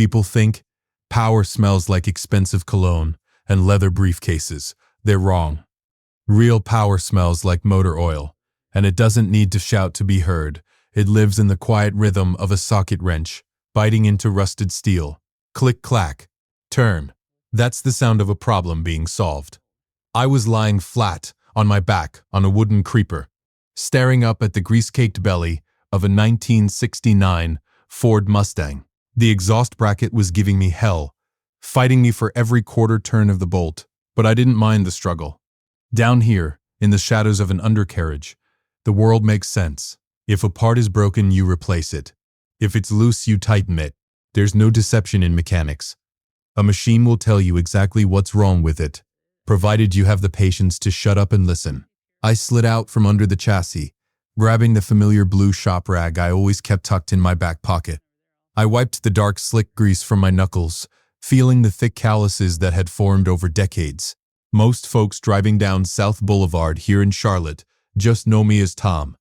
People think power smells like expensive cologne and leather briefcases. They're wrong. Real power smells like motor oil, and it doesn't need to shout to be heard. It lives in the quiet rhythm of a socket wrench, biting into rusted steel. Click, clack, turn. That's the sound of a problem being solved. I was lying flat on my back on a wooden creeper, staring up at the grease-caked belly of a 1969 Ford Mustang. The exhaust bracket was giving me hell, fighting me for every quarter turn of the bolt, but I didn't mind the struggle. Down here, in the shadows of an undercarriage, the world makes sense. If a part is broken, you replace it. If it's loose, you tighten it. There's no deception in mechanics. A machine will tell you exactly what's wrong with it, provided you have the patience to shut up and listen. I slid out from under the chassis, grabbing the familiar blue shop rag I always kept tucked in my back pocket. I wiped the dark, slick grease from my knuckles, feeling the thick calluses that had formed over decades. Most folks driving down South Boulevard here in Charlotte just know me as Tom.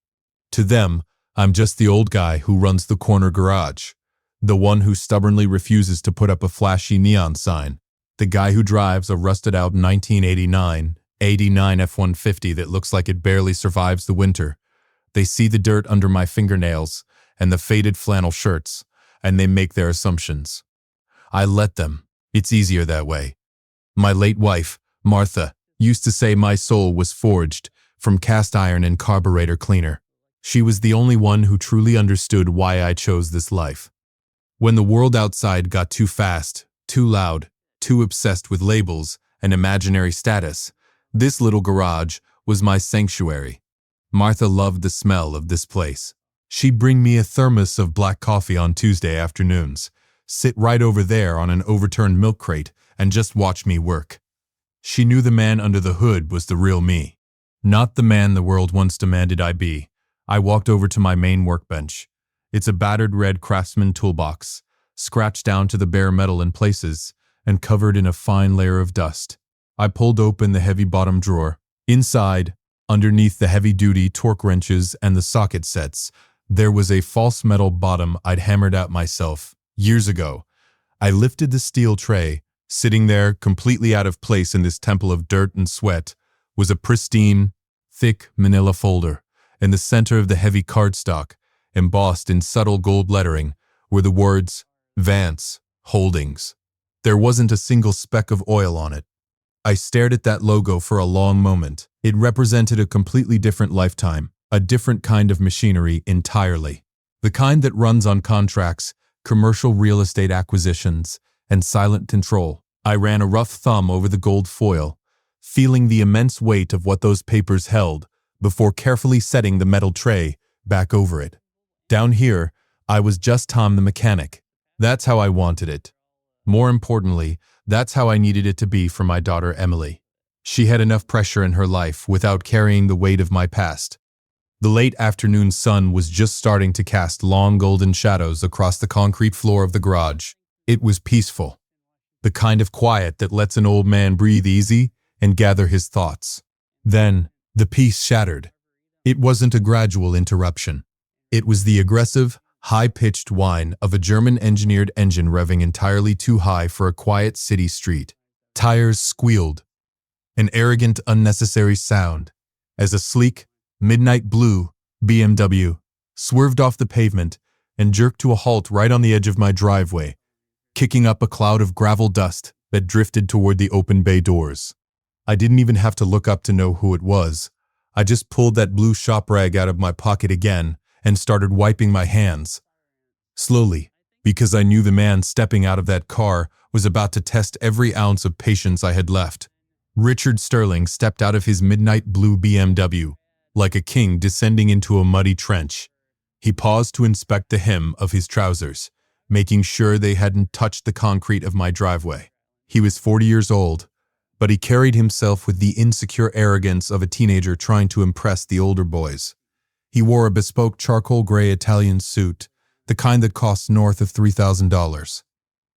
To them, I'm just the old guy who runs the corner garage, the one who stubbornly refuses to put up a flashy neon sign, the guy who drives a rusted-out 1989 F-150 that looks like it barely survives the winter. They see the dirt under my fingernails and the faded flannel shirts, and they make their assumptions. I let them. It's easier that way. My late wife, Martha, used to say my soul was forged from cast iron and carburetor cleaner. She was the only one who truly understood why I chose this life. When the world outside got too fast, too loud, too obsessed with labels and imaginary status, this little garage was my sanctuary. Martha loved the smell of this place. She'd bring me a thermos of black coffee on Tuesday afternoons, sit right over there on an overturned milk crate, and just watch me work. She knew the man under the hood was the real me, not the man the world once demanded I be. I walked over to my main workbench. It's a battered red Craftsman toolbox, scratched down to the bare metal in places, and covered in a fine layer of dust. I pulled open the heavy bottom drawer. Inside, underneath the heavy-duty torque wrenches and the socket sets, there was a false metal bottom I'd hammered out myself years ago. I lifted the steel tray. Sitting there, completely out of place in this temple of dirt and sweat, was a pristine, thick manila folder. In the center of the heavy cardstock, embossed in subtle gold lettering, were the words, Vance Holdings. There wasn't a single speck of oil on it. I stared at that logo for a long moment. It represented a completely different lifetime, a different kind of machinery entirely. The kind that runs on contracts, commercial real estate acquisitions, and silent control. I ran a rough thumb over the gold foil, feeling the immense weight of what those papers held before carefully setting the metal tray back over it. Down here, I was just Tom the mechanic. That's how I wanted it. More importantly, that's how I needed it to be for my daughter Emily. She had enough pressure in her life without carrying the weight of my past. The late afternoon sun was just starting to cast long golden shadows across the concrete floor of the garage. It was peaceful. The kind of quiet that lets an old man breathe easy and gather his thoughts. Then, the peace shattered. It wasn't a gradual interruption. It was the aggressive, high-pitched whine of a German-engineered engine revving entirely too high for a quiet city street. Tires squealed. An arrogant, unnecessary sound as a sleek, midnight blue BMW swerved off the pavement and jerked to a halt right on the edge of my driveway, kicking up a cloud of gravel dust that drifted toward the open bay doors. I didn't even have to look up to know who it was. I just pulled that blue shop rag out of my pocket again and started wiping my hands. Slowly, because I knew the man stepping out of that car was about to test every ounce of patience I had left. Richard Sterling stepped out of his midnight blue BMW, like a king descending into a muddy trench. He paused to inspect the hem of his trousers, making sure they hadn't touched the concrete of my driveway. He was 40 years old, but he carried himself with the insecure arrogance of a teenager trying to impress the older boys. He wore a bespoke charcoal gray Italian suit, the kind that costs north of $3,000.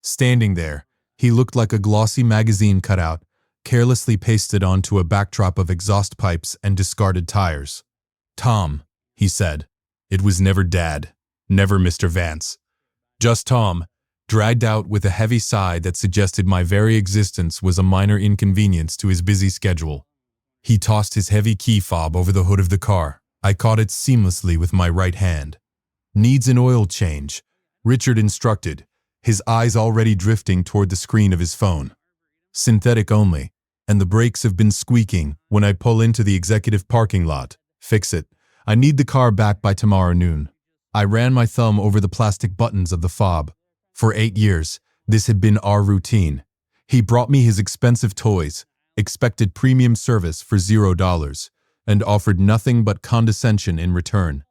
Standing there, he looked like a glossy magazine cutout, carelessly pasted onto a backdrop of exhaust pipes and discarded tires. "Tom," he said. It was never Dad, never Mr. Vance. Just Tom, dragged out with a heavy sigh that suggested my very existence was a minor inconvenience to his busy schedule. He tossed his heavy key fob over the hood of the car. I caught it seamlessly with my right hand. "Needs an oil change," Richard instructed, his eyes already drifting toward the screen of his phone. "Synthetic only, and the brakes have been squeaking when I pull into the executive parking lot. Fix it. I need the car back by tomorrow noon." I ran my thumb over the plastic buttons of the fob. For 8 years, this had been our routine. He brought me his expensive toys, expected premium service for $0, and offered nothing but condescension in return.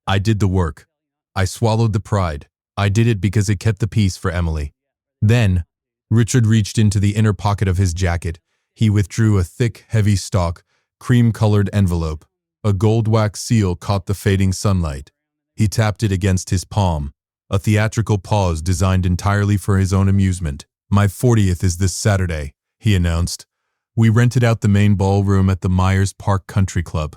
I did the work. I swallowed the pride. I did it because it kept the peace for Emily. Then, Richard reached into the inner pocket of his jacket. He withdrew a thick, heavy stock, cream-colored envelope. A gold wax seal caught the fading sunlight. He tapped it against his palm, a theatrical pause designed entirely for his own amusement. "My 40th is this Saturday," he announced. "We rented out the main ballroom at the Myers Park Country Club.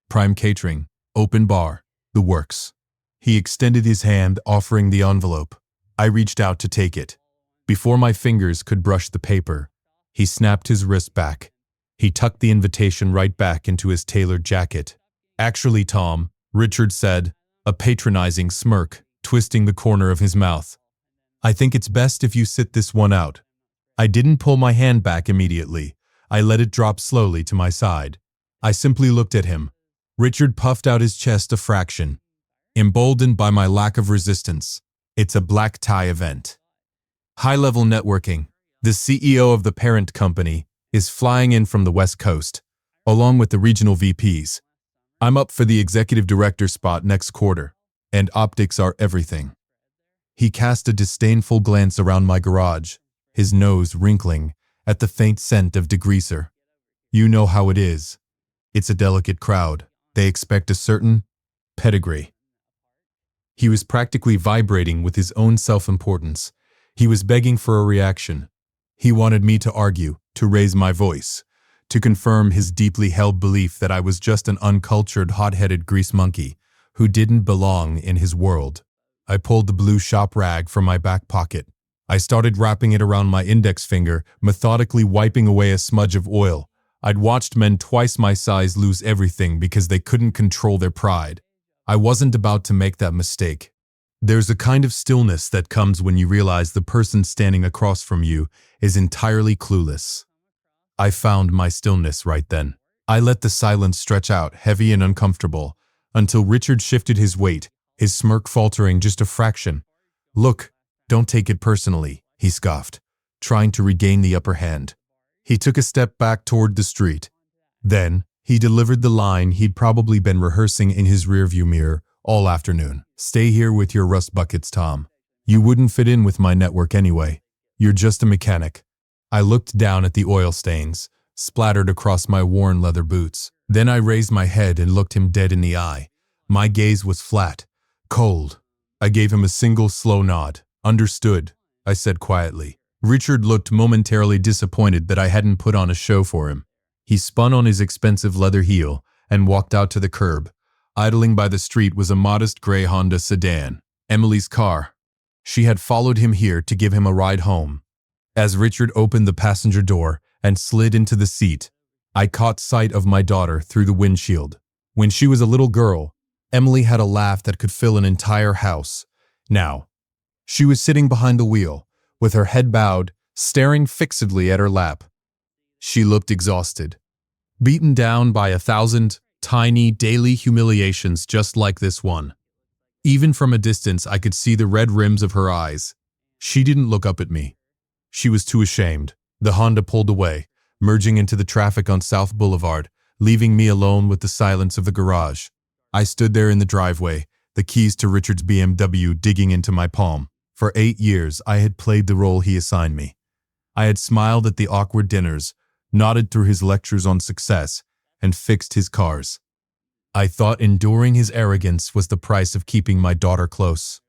Prime catering, open bar, the works." He extended his hand, offering the envelope. I reached out to take it. Before my fingers could brush the paper, he snapped his wrist back. He tucked the invitation right back into his tailored jacket. "Actually, Tom," Richard said, a patronizing smirk twisting the corner of his mouth, "I think it's best if you sit this one out." I didn't pull my hand back immediately. I let it drop slowly to my side. I simply looked at him. Richard puffed out his chest a fraction, emboldened by my lack of resistance. "It's a black tie event. High-level networking. The CEO of the parent company is flying in from the West Coast, along with the regional VPs. I'm up for the executive director spot next quarter, and optics are everything." He cast a disdainful glance around my garage, his nose wrinkling at the faint scent of degreaser. "You know how it is. It's a delicate crowd. They expect a certain pedigree." He was practically vibrating with his own self-importance. He was begging for a reaction. He wanted me to argue, to raise my voice, to confirm his deeply held belief that I was just an uncultured, hot-headed grease monkey who didn't belong in his world. I pulled the blue shop rag from my back pocket. I started wrapping it around my index finger, methodically wiping away a smudge of oil. I'd watched men twice my size lose everything because they couldn't control their pride. I wasn't about to make that mistake. There's a kind of stillness that comes when you realize the person standing across from you is entirely clueless. I found my stillness right then. I let the silence stretch out, heavy and uncomfortable, until Richard shifted his weight, his smirk faltering just a fraction. "Look, don't take it personally," he scoffed, trying to regain the upper hand. He took a step back toward the street. Then, he delivered the line he'd probably been rehearsing in his rearview mirror all afternoon. "Stay here with your rust buckets, Tom. You wouldn't fit in with my network anyway. You're just a mechanic." I looked down at the oil stains, splattered across my worn leather boots. Then I raised my head and looked him dead in the eye. My gaze was flat, cold. I gave him a single slow nod. "Understood," I said quietly. Richard looked momentarily disappointed that I hadn't put on a show for him. He spun on his expensive leather heel and walked out to the curb. Idling by the street was a modest gray Honda sedan, Emily's car. She had followed him here to give him a ride home. As Richard opened the passenger door and slid into the seat, I caught sight of my daughter through the windshield. When she was a little girl, Emily had a laugh that could fill an entire house. Now, she was sitting behind the wheel, with her head bowed, staring fixedly at her lap. She looked exhausted, beaten down by 1,000 tiny daily humiliations just like this one. Even from a distance, I could see the red rims of her eyes. She didn't look up at me. She was too ashamed. The Honda pulled away, merging into the traffic on South Boulevard, leaving me alone with the silence of the garage. I stood there in the driveway, the keys to Richard's BMW digging into my palm. For 8 years, I had played the role he assigned me. I had smiled at the awkward dinners, nodded through his lectures on success, and fixed his cars. I thought enduring his arrogance was the price of keeping my daughter close.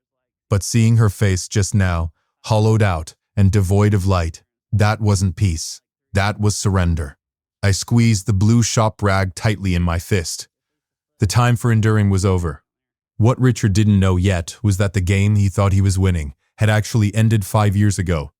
But seeing her face just now, hollowed out and devoid of light, that wasn't peace. That was surrender. I squeezed the blue shop rag tightly in my fist. The time for enduring was over. What Richard didn't know yet was that the game he thought he was winning had actually ended 5 years ago.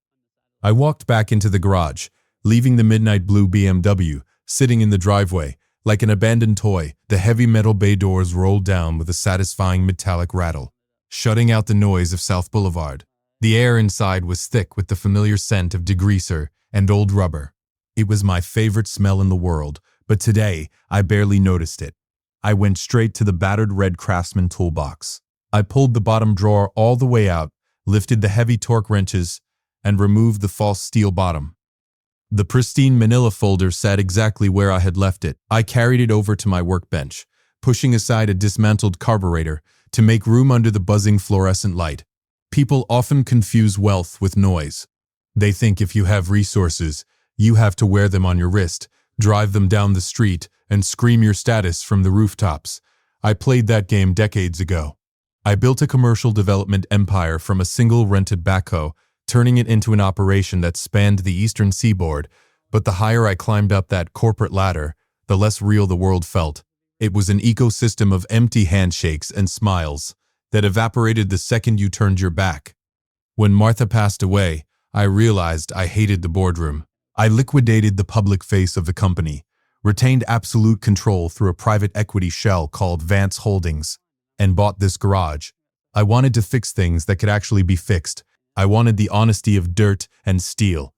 I walked back into the garage, leaving the midnight blue BMW sitting in the driveway. Like an abandoned toy, the heavy metal bay doors rolled down with a satisfying metallic rattle, shutting out the noise of South Boulevard. The air inside was thick with the familiar scent of degreaser and old rubber. It was my favorite smell in the world, but today I barely noticed it. I went straight to the battered red Craftsman toolbox. I pulled the bottom drawer all the way out, lifted the heavy torque wrenches, and removed the false steel bottom. The pristine manila folder sat exactly where I had left it. I carried it over to my workbench, pushing aside a dismantled carburetor to make room under the buzzing fluorescent light. People often confuse wealth with noise. They think if you have resources, you have to wear them on your wrist, drive them down the street, and scream your status from the rooftops. I played that game decades ago. I built a commercial development empire from a single rented backhoe, turning it into an operation that spanned the eastern seaboard, but the higher I climbed up that corporate ladder, the less real the world felt. It was an ecosystem of empty handshakes and smiles that evaporated the second you turned your back. When Martha passed away, I realized I hated the boardroom. I liquidated the public face of the company, retained absolute control through a private equity shell called Vance Holdings, and bought this garage. I wanted to fix things that could actually be fixed. I wanted the honesty of dirt and steel.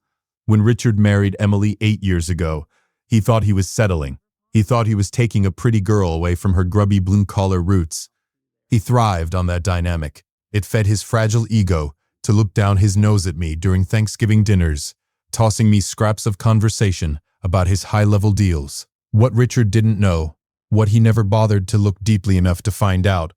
When Richard married Emily 8 years ago, he thought he was settling. He thought he was taking a pretty girl away from her grubby blue-collar roots. He thrived on that dynamic. It fed his fragile ego to look down his nose at me during Thanksgiving dinners, tossing me scraps of conversation about his high-level deals. What Richard didn't know, what he never bothered to look deeply enough to find out,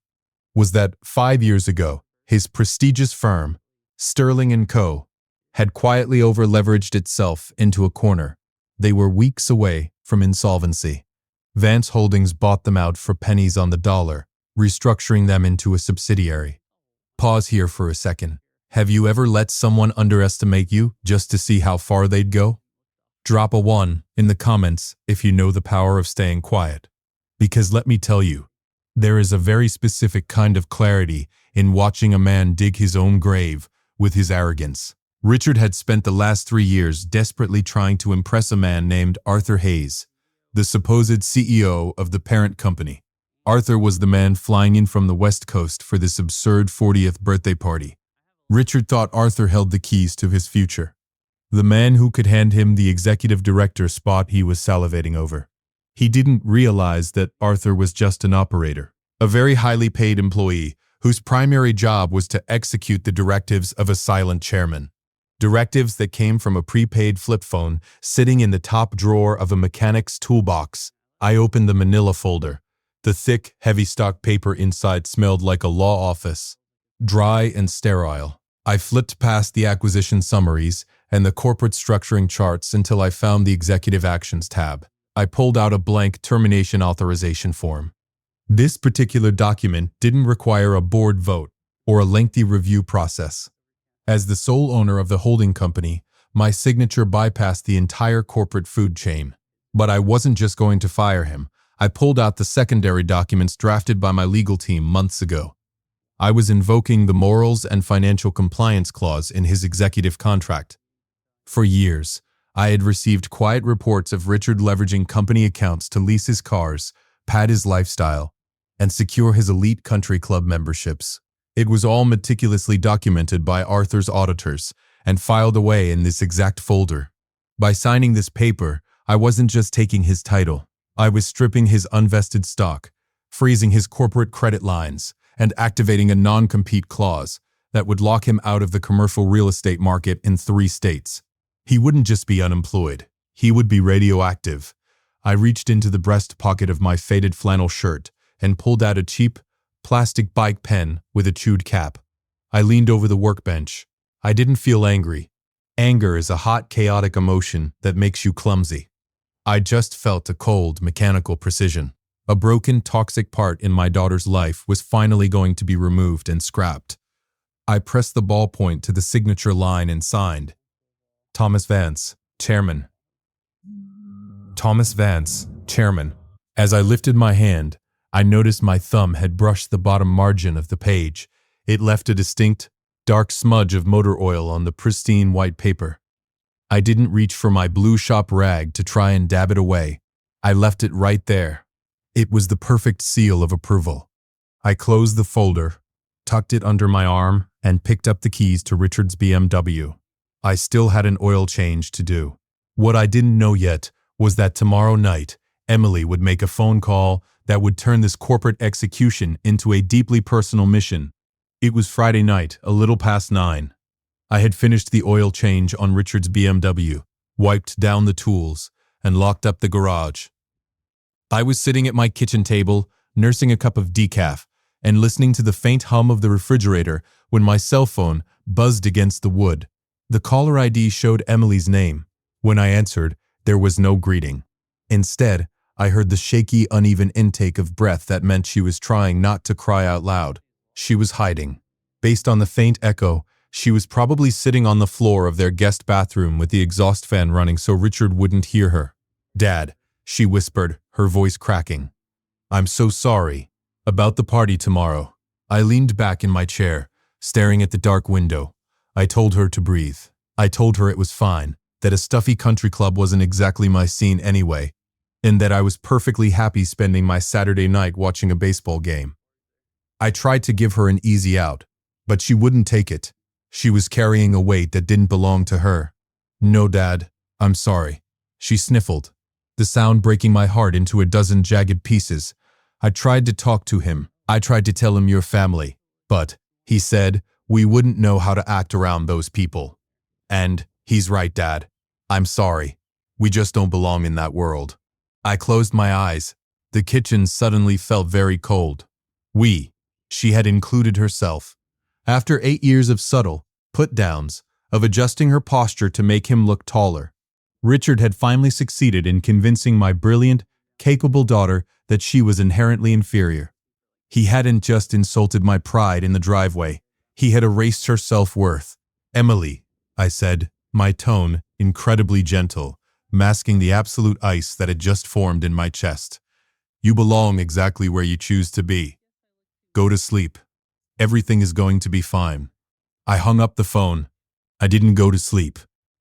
was that 5 years ago, his prestigious firm, Sterling & Co., had quietly over-leveraged itself into a corner. They were weeks away from insolvency. Vance Holdings bought them out for pennies on the dollar, restructuring them into a subsidiary. Pause here for a second. Have you ever let someone underestimate you just to see how far they'd go? Drop a 1 in the comments if you know the power of staying quiet. Because let me tell you, there is a very specific kind of clarity in watching a man dig his own grave with his arrogance. Richard had spent the last 3 years desperately trying to impress a man named Arthur Hayes, the supposed CEO of the parent company. Arthur was the man flying in from the West Coast for this absurd 40th birthday party. Richard thought Arthur held the keys to his future, the man who could hand him the executive director spot he was salivating over. He didn't realize that Arthur was just an operator, a very highly paid employee whose primary job was to execute the directives of a silent chairman. Directives that came from a prepaid flip phone sitting in the top drawer of a mechanic's toolbox. I opened the manila folder. The thick, heavy stock paper inside smelled like a law office, dry and sterile. I flipped past the acquisition summaries and the corporate structuring charts until I found the Executive Actions tab. I pulled out a blank termination authorization form. This particular document didn't require a board vote or a lengthy review process. As the sole owner of the holding company, my signature bypassed the entire corporate food chain. But I wasn't just going to fire him. I pulled out the secondary documents drafted by my legal team months ago. I was invoking the morals and financial compliance clause in his executive contract. For years, I had received quiet reports of Richard leveraging company accounts to lease his cars, pad his lifestyle, and secure his elite country club memberships. It was all meticulously documented by Arthur's auditors and filed away in this exact folder. By signing this paper, I wasn't just taking his title. I was stripping his unvested stock, freezing his corporate credit lines, and activating a non-compete clause that would lock him out of the commercial real estate market in 3 states. He wouldn't just be unemployed. He would be radioactive. I reached into the breast pocket of my faded flannel shirt and pulled out a cheap, plastic bike pen with a chewed cap. I leaned over the workbench. I didn't feel angry. Anger is a hot, chaotic emotion that makes you clumsy. I just felt a cold, mechanical precision. A broken, toxic part in my daughter's life was finally going to be removed and scrapped. I pressed the ballpoint to the signature line and signed. Thomas Vance, Chairman. Thomas Vance, Chairman. As I lifted my hand, I noticed my thumb had brushed the bottom margin of the page. It left a distinct, dark smudge of motor oil on the pristine white paper. I didn't reach for my blue shop rag to try and dab it away. I left it right there. It was the perfect seal of approval. I closed the folder, tucked it under my arm, and picked up the keys to Richard's BMW. I still had an oil change to do. What I didn't know yet was that tomorrow night, Emily would make a phone call that would turn this corporate execution into a deeply personal mission. It was Friday night, a little past 9. I had finished the oil change on Richard's BMW, wiped down the tools, and locked up the garage. I was sitting at my kitchen table, nursing a cup of decaf, and listening to the faint hum of the refrigerator when my cell phone buzzed against the wood. The caller ID showed Emily's name. When I answered, there was no greeting. Instead, I heard the shaky, uneven intake of breath that meant she was trying not to cry out loud. She was hiding. Based on the faint echo, she was probably sitting on the floor of their guest bathroom with the exhaust fan running so Richard wouldn't hear her. "Dad," she whispered, her voice cracking. "I'm so sorry. About the party tomorrow." I leaned back in my chair, staring at the dark window. I told her to breathe. I told her it was fine, that a stuffy country club wasn't exactly my scene anyway, and that I was perfectly happy spending my Saturday night watching a baseball game. I tried to give her an easy out, but she wouldn't take it. She was carrying a weight that didn't belong to her. "No, Dad, I'm sorry," she sniffled, the sound breaking my heart into a dozen jagged pieces. I tried to talk to him. I tried to tell him your family, but, he said, we wouldn't know how to act around those people. And, he's right, Dad. I'm sorry. We just don't belong in that world. I closed my eyes. The kitchen suddenly felt very cold. She had included herself. After 8 years of subtle put-downs, of adjusting her posture to make him look taller, Richard had finally succeeded in convincing my brilliant, capable daughter that she was inherently inferior. He hadn't just insulted my pride in the driveway. He had erased her self-worth. "Emily," I said, my tone incredibly gentle, masking the absolute ice that had just formed in my chest. "You belong exactly where you choose to be. Go to sleep. Everything is going to be fine." I hung up the phone. I didn't go to sleep.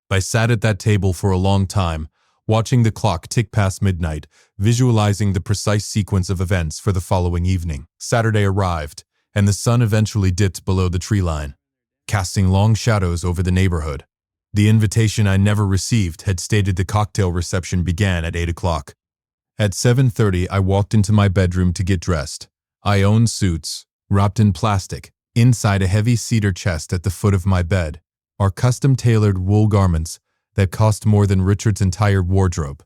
I sat at that table for a long time, watching the clock tick past midnight, visualizing the precise sequence of events for the following evening. Saturday arrived, and the sun eventually dipped below the tree line, casting long shadows over the neighborhood. The invitation I never received had stated the cocktail reception began at 8 o'clock. At 7:30, I walked into my bedroom to get dressed. I owned suits, wrapped in plastic, inside a heavy cedar chest at the foot of my bed, are custom-tailored wool garments that cost more than Richard's entire wardrobe.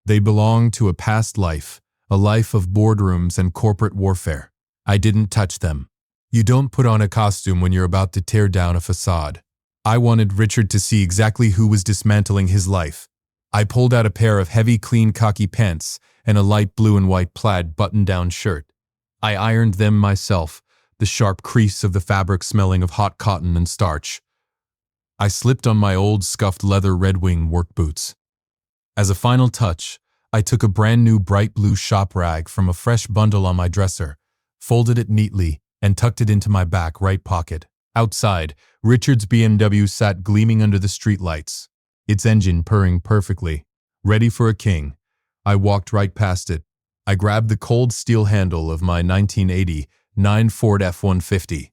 They belonged to a past life, a life of boardrooms and corporate warfare. I didn't touch them. You don't put on a costume when you're about to tear down a facade. I wanted Richard to see exactly who was dismantling his life. I pulled out a pair of heavy, clean khaki pants and a light blue and white plaid button-down shirt. I ironed them myself, the sharp crease of the fabric smelling of hot cotton and starch. I slipped on my old scuffed leather Red Wing work boots. As a final touch, I took a brand new bright blue shop rag from a fresh bundle on my dresser, folded it neatly, and tucked it into my back right pocket. Outside, Richard's BMW sat gleaming under the streetlights, its engine purring perfectly, ready for a king. I walked right past it. I grabbed the cold steel handle of my 1989 Ford F-150.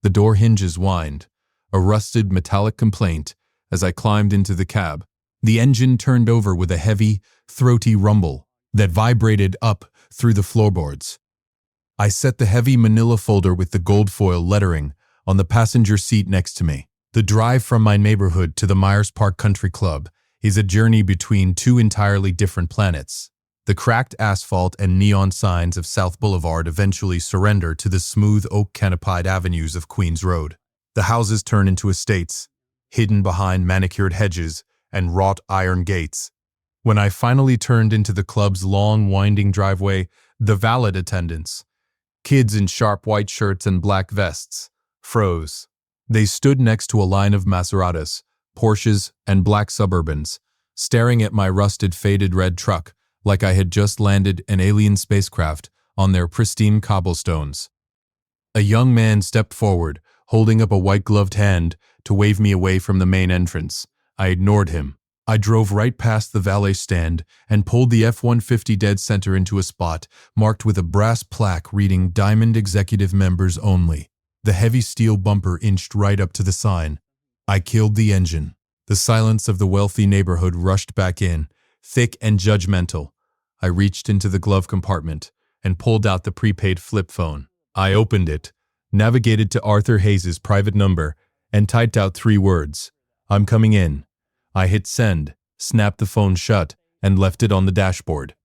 The door hinges whined, a rusted metallic complaint, as I climbed into the cab. The engine turned over with a heavy, throaty rumble that vibrated up through the floorboards. I set the heavy manila folder with the gold foil lettering on the passenger seat next to me. The drive from my neighborhood to the Myers Park Country Club is a journey between two entirely different planets. The cracked asphalt and neon signs of South Boulevard eventually surrender to the smooth oak-canopied avenues of Queens Road. The houses turn into estates, hidden behind manicured hedges and wrought iron gates. When I finally turned into the club's long, winding driveway, the valet attendants, kids in sharp white shirts and black vests, froze. They stood next to a line of Maseratis, Porsches, and black Suburbans, staring at my rusted, faded red truck like I had just landed an alien spacecraft on their pristine cobblestones. A young man stepped forward, holding up a white-gloved hand to wave me away from the main entrance. I ignored him. I drove right past the valet stand and pulled the F-150 dead center into a spot marked with a brass plaque reading Diamond Executive Members Only. The heavy steel bumper inched right up to the sign. I killed the engine. The silence of the wealthy neighborhood rushed back in, thick and judgmental. I reached into the glove compartment and pulled out the prepaid flip phone. I opened it, navigated to Arthur Hayes' private number, and typed out 3 words. "I'm coming in." I hit send, snapped the phone shut, and left it on the dashboard.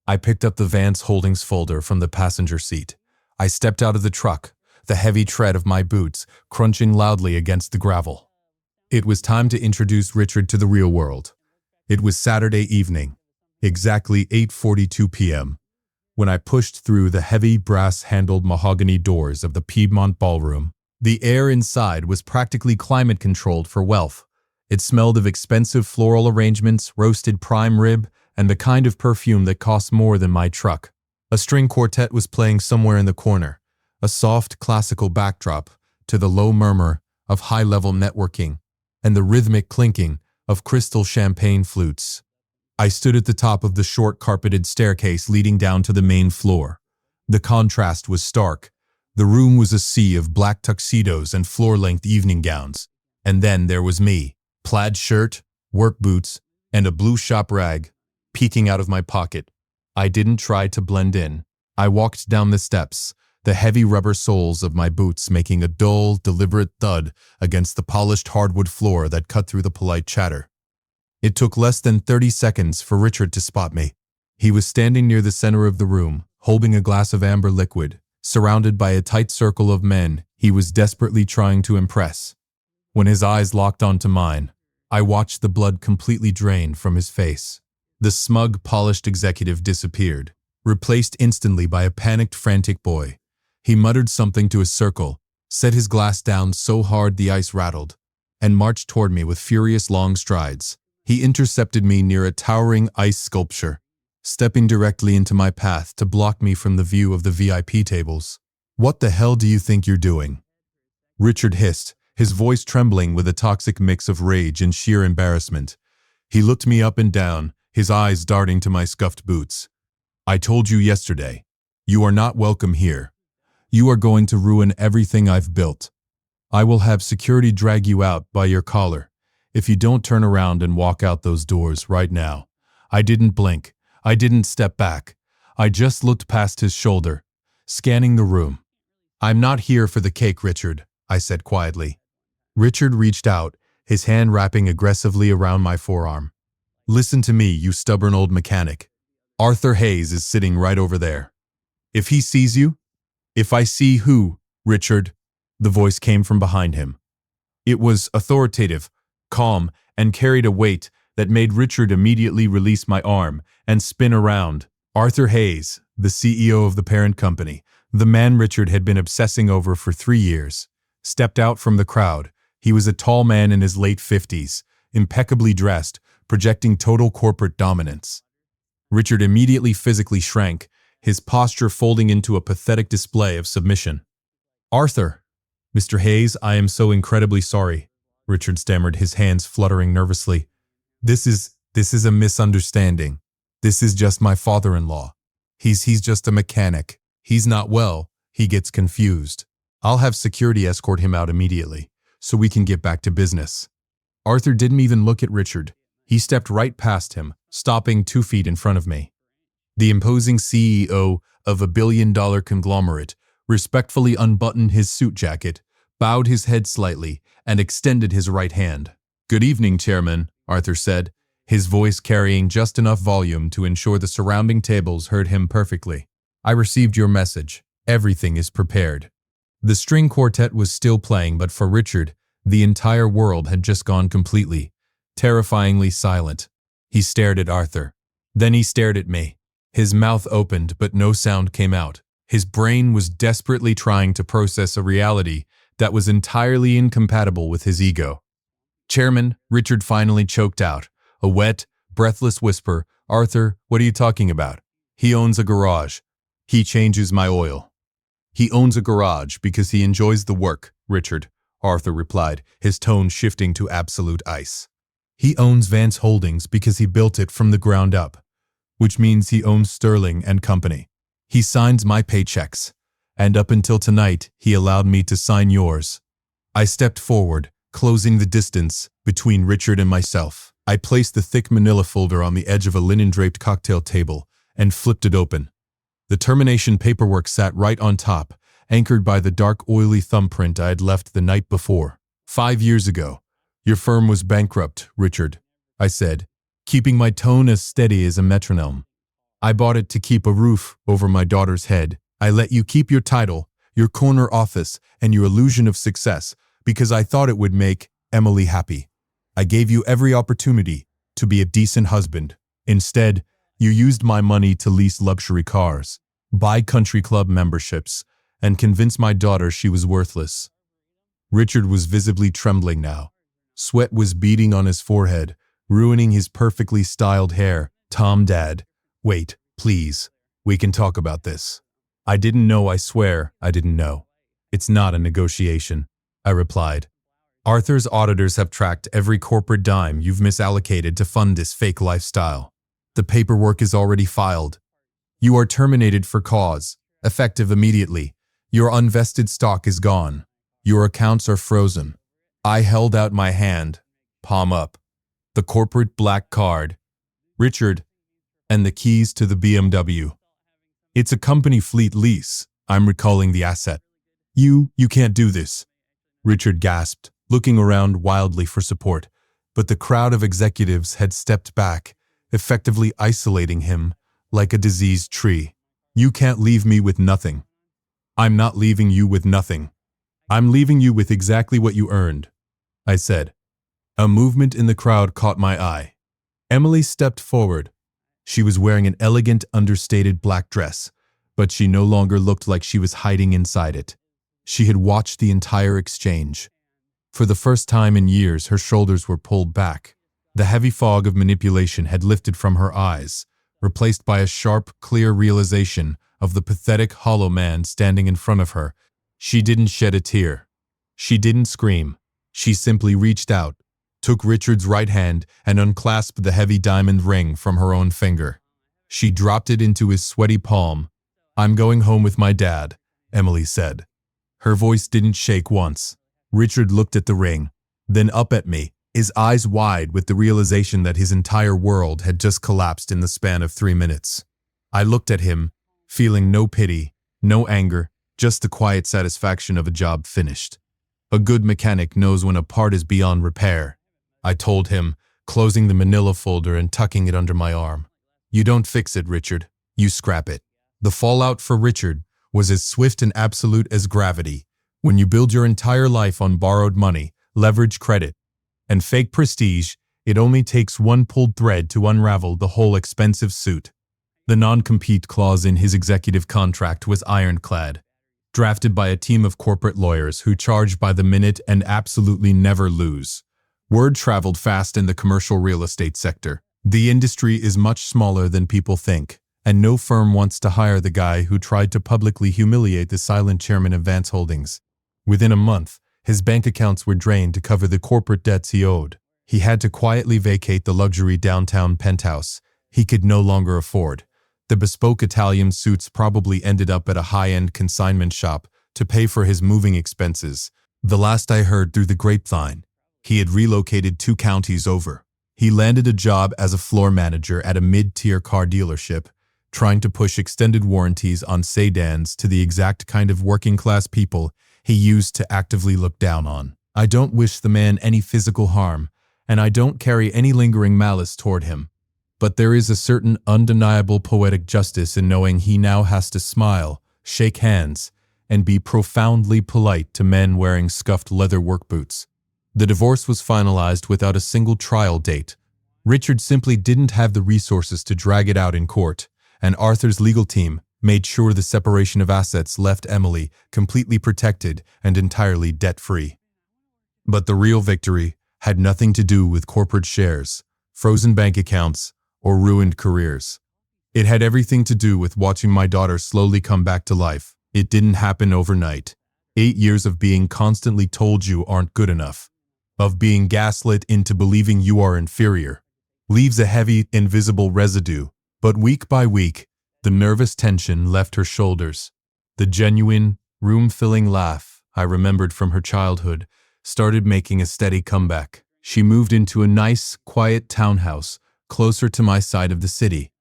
I picked up the Vance Holdings folder from the passenger seat. I stepped out of the truck, the heavy tread of my boots crunching loudly against the gravel. It was time to introduce Richard to the real world. It was Saturday evening, exactly 8:42 p.m., when I pushed through the heavy brass-handled mahogany doors of the Piedmont Ballroom. The air inside was practically climate-controlled for wealth. It smelled of expensive floral arrangements, roasted prime rib, and the kind of perfume that costs more than my truck. A string quartet was playing somewhere in the corner, a soft classical backdrop to the low murmur of high-level networking and the rhythmic clinking of crystal champagne flutes. I stood at the top of the short carpeted staircase leading down to the main floor. The contrast was stark. The room was a sea of black tuxedos and floor-length evening gowns. And then there was me, plaid shirt, work boots, and a blue shop rag peeking out of my pocket. I didn't try to blend in. I walked down the steps, the heavy rubber soles of my boots making a dull, deliberate thud against the polished hardwood floor that cut through the polite chatter. It took less than 30 seconds for Richard to spot me. He was standing near the center of the room, holding a glass of amber liquid, surrounded by a tight circle of men he was desperately trying to impress. When his eyes locked onto mine, I watched the blood completely drain from his face. The smug, polished executive disappeared, replaced instantly by a panicked, frantic boy. He muttered something to his circle, set his glass down so hard the ice rattled, and marched toward me with furious long strides. He intercepted me near a towering ice sculpture, stepping directly into my path to block me from the view of the VIP tables. "What the hell do you think you're doing?" Richard hissed, his voice trembling with a toxic mix of rage and sheer embarrassment. He looked me up and down, his eyes darting to my scuffed boots. "I told you yesterday. You are not welcome here. You are going to ruin everything I've built. I will have security drag you out by your collar if you don't turn around and walk out those doors right now." I didn't blink. I didn't step back. I just looked past his shoulder, scanning the room. "I'm not here for the cake, Richard," I said quietly. Richard reached out, his hand wrapping aggressively around my forearm. "Listen to me, you stubborn old mechanic. Arthur Hayes is sitting right over there. If he sees you—" "If I see who, Richard?" The voice came from behind him. It was authoritative, calm, and carried a weight that made Richard immediately release my arm and spin around. Arthur Hayes, the CEO of the parent company, the man Richard had been obsessing over for 3 years, stepped out from the crowd. He was a tall man in his late 50s, impeccably dressed, projecting total corporate dominance. Richard immediately physically shrank, his posture folding into a pathetic display of submission. "Arthur." "Mr. Hayes, I am so incredibly sorry," Richard stammered, his hands fluttering nervously. This is a misunderstanding. This is just my father-in-law. He's just a mechanic. He's not well. He gets confused. I'll have security escort him out immediately, so we can get back to business." Arthur didn't even look at Richard. He stepped right past him, stopping 2 feet in front of me. The imposing CEO of a billion-dollar conglomerate respectfully unbuttoned his suit jacket, bowed his head slightly, and extended his right hand. "Good evening, Chairman," Arthur said, his voice carrying just enough volume to ensure the surrounding tables heard him perfectly. "I received your message. Everything is prepared." The string quartet was still playing, but for Richard, the entire world had just gone completely, terrifyingly silent. He stared at Arthur. Then he stared at me. His mouth opened, but no sound came out. His brain was desperately trying to process a reality that was entirely incompatible with his ego. "Chairman," Richard finally choked out, a wet, breathless whisper. "Arthur, what are you talking about? He owns a garage. He changes my oil. He owns a garage because he enjoys the work. Richard, Arthur replied, his tone shifting to absolute ice. He owns Vance Holdings because he built it from the ground up, which means he owns Sterling and Company. He signs my paychecks, and up until tonight, he allowed me to sign yours. I stepped forward, closing the distance between Richard and myself. I placed the thick manila folder on the edge of a linen-draped cocktail table and flipped it open. The termination paperwork sat right on top, anchored by the dark, oily thumbprint I had left the night before. 5 years ago, your firm was bankrupt, Richard, I said, keeping my tone as steady as a metronome. I bought it to keep a roof over my daughter's head. I let you keep your title, your corner office, and your illusion of success because I thought it would make Emily happy. I gave you every opportunity to be a decent husband. Instead, you used my money to lease luxury cars, buy country club memberships, and convince my daughter she was worthless. Richard was visibly trembling now. Sweat was beading on his forehead, ruining his perfectly styled hair. Tom, Dad, wait, please. We can talk about this. I didn't know, I swear I didn't know. It's not a negotiation, I replied. Arthur's auditors have tracked every corporate dime you've misallocated to fund this fake lifestyle. The paperwork is already filed. You are terminated for cause, effective immediately. Your unvested stock is gone. Your accounts are frozen. I held out my hand, palm up. The corporate black card, Richard, and the keys to the BMW. It's a company fleet lease. I'm recalling the asset. You can't do this, Richard gasped, looking around wildly for support, but the crowd of executives had stepped back, effectively isolating him like a diseased tree. You can't leave me with nothing. I'm not leaving you with nothing. I'm leaving you with exactly what you earned, I said. A movement in the crowd caught my eye. Emily stepped forward. She was wearing an elegant, understated black dress, but she no longer looked like she was hiding inside it. She had watched the entire exchange. For the first time in years, her shoulders were pulled back. The heavy fog of manipulation had lifted from her eyes, replaced by a sharp, clear realization of the pathetic, hollow man standing in front of her. She didn't shed a tear. She didn't scream. She simply reached out, took Richard's right hand, and unclasped the heavy diamond ring from her own finger. She dropped it into his sweaty palm. I'm going home with my dad, Emily said. Her voice didn't shake once. Richard looked at the ring, then up at me, his eyes wide with the realization that his entire world had just collapsed in the span of 3 minutes. I looked at him, feeling no pity, no anger, just the quiet satisfaction of a job finished. A good mechanic knows when a part is beyond repair, I told him, closing the manila folder and tucking it under my arm. You don't fix it, Richard. You scrap it. The fallout for Richard was as swift and absolute as gravity. When you build your entire life on borrowed money, leverage credit, and fake prestige, it only takes one pulled thread to unravel the whole expensive suit. The non-compete clause in his executive contract was ironclad, drafted by a team of corporate lawyers who charge by the minute and absolutely never lose. Word traveled fast in the commercial real estate sector. The industry is much smaller than people think, and no firm wants to hire the guy who tried to publicly humiliate the silent chairman of Vance Holdings. Within a month, his bank accounts were drained to cover the corporate debts he owed. He had to quietly vacate the luxury downtown penthouse he could no longer afford. The bespoke Italian suits probably ended up at a high-end consignment shop to pay for his moving expenses. The last I heard through the grapevine, he had relocated 2 counties over. He landed a job as a floor manager at a mid-tier car dealership, trying to push extended warranties on sedans to the exact kind of working-class people he used to actively look down on. I don't wish the man any physical harm, and I don't carry any lingering malice toward him. But there is a certain undeniable poetic justice in knowing he now has to smile, shake hands, and be profoundly polite to men wearing scuffed leather work boots. The divorce was finalized without a single trial date. Richard simply didn't have the resources to drag it out in court, and Arthur's legal team made sure the separation of assets left Emily completely protected and entirely debt-free. But the real victory had nothing to do with corporate shares, frozen bank accounts, or ruined careers. It had everything to do with watching my daughter slowly come back to life. It didn't happen overnight. 8 years of being constantly told you aren't good enough, of being gaslit into believing you are inferior, leaves a heavy, invisible residue. But week by week, the nervous tension left her shoulders. The genuine, room-filling laugh I remembered from her childhood started making a steady comeback. She moved into a nice, quiet townhouse closer to my side of the city.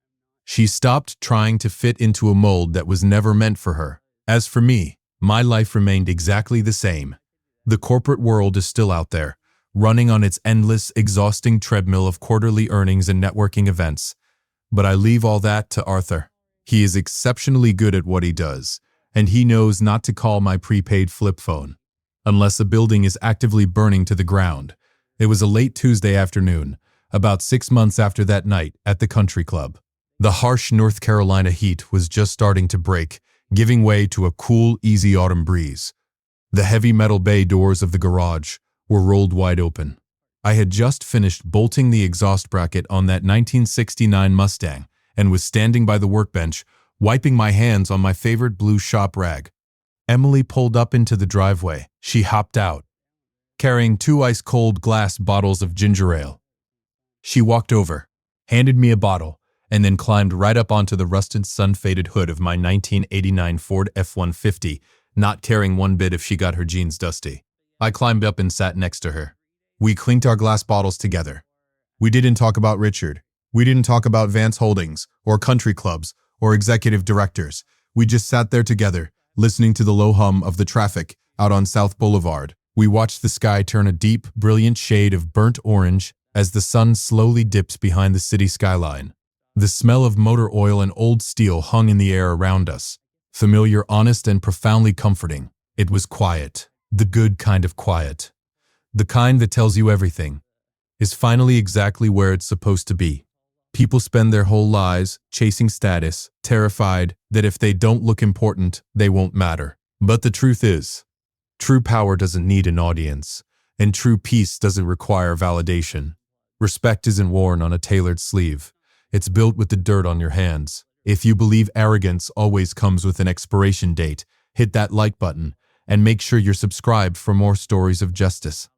She stopped trying to fit into a mold that was never meant for her. As for me, my life remained exactly the same. The corporate world is still out there, running on its endless, exhausting treadmill of quarterly earnings and networking events. But I leave all that to Arthur. He is exceptionally good at what he does, and he knows not to call my prepaid flip phone unless a building is actively burning to the ground. It was a late Tuesday afternoon, about 6 months after that night at the country club. The harsh North Carolina heat was just starting to break, giving way to a cool, easy autumn breeze. The heavy metal bay doors of the garage were rolled wide open. I had just finished bolting the exhaust bracket on that 1969 Mustang and was standing by the workbench, wiping my hands on my favorite blue shop rag. Emily pulled up into the driveway. She hopped out, carrying 2 ice-cold glass bottles of ginger ale. She walked over, handed me a bottle, and then climbed right up onto the rusted, sun-faded hood of my 1989 Ford F-150, not caring one bit if she got her jeans dusty. I climbed up and sat next to her. We clinked our glass bottles together. We didn't talk about Richard. We didn't talk about Vance Holdings, or country clubs, or executive directors. We just sat there together, listening to the low hum of the traffic out on South Boulevard. We watched the sky turn a deep, brilliant shade of burnt orange as the sun slowly dips behind the city skyline. The smell of motor oil and old steel hung in the air around us. Familiar, honest, and profoundly comforting. It was quiet. The good kind of quiet. The kind that tells you everything is finally exactly where it's supposed to be. People spend their whole lives chasing status, terrified that if they don't look important, they won't matter. But the truth is, true power doesn't need an audience, and true peace doesn't require validation. Respect isn't worn on a tailored sleeve. It's built with the dirt on your hands. If you believe arrogance always comes with an expiration date, hit that like button and make sure you're subscribed for more stories of justice.